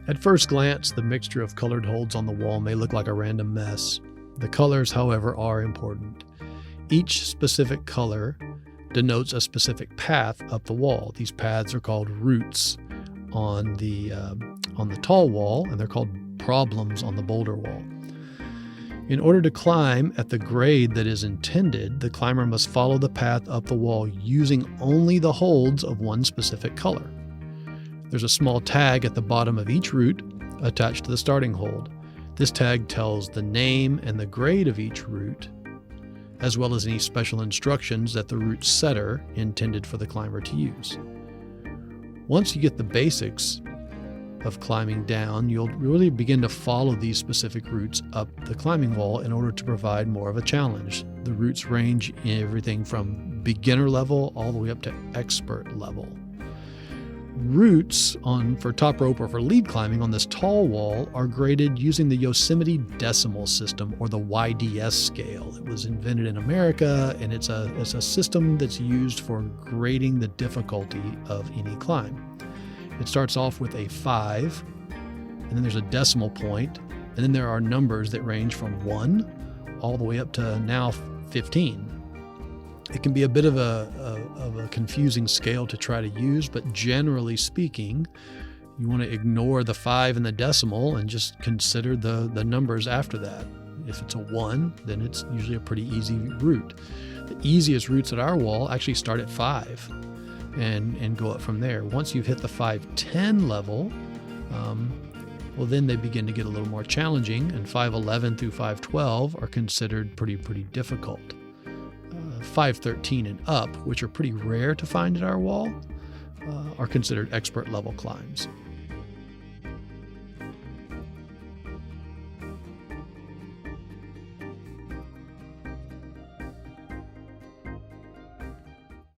At first glance, the mixture of colored holds on the wall may look like a random mess. The colors, however, are important. Each specific color denotes a specific path up the wall. These paths are called routes on the tall wall, and they're called problems on the boulder wall. In order to climb at the grade that is intended, the climber must follow the path up the wall using only the holds of one specific color. There's a small tag at the bottom of each route attached to the starting hold. This tag tells the name and the grade of each route, as well as any special instructions that the route setter intended for the climber to use. Once you get the basics of climbing down, you'll really begin to follow these specific routes up the climbing wall in order to provide more of a challenge. The routes range in everything from beginner level all the way up to expert level. Routes for top rope or for lead climbing on this tall wall are graded using the Yosemite Decimal System, or the YDS scale. It was invented in America, and it's a system that's used for grading the difficulty of any climb. It starts off with a 5, and then there's a decimal point, and then there are numbers that range from 1 all the way up to now 15. It can be a bit of a confusing scale to try to use, but generally speaking, you want to ignore the 5 and the decimal and just consider the numbers after that. If it's a 1, then it's usually a pretty easy route. The easiest routes at our wall actually start at 5 and go up from there. Once you've hit the 510 level, well, then they begin to get a little more challenging, and 511 through 512 are considered pretty difficult. 513 and up, which are pretty rare to find at our wall, are considered expert level climbs.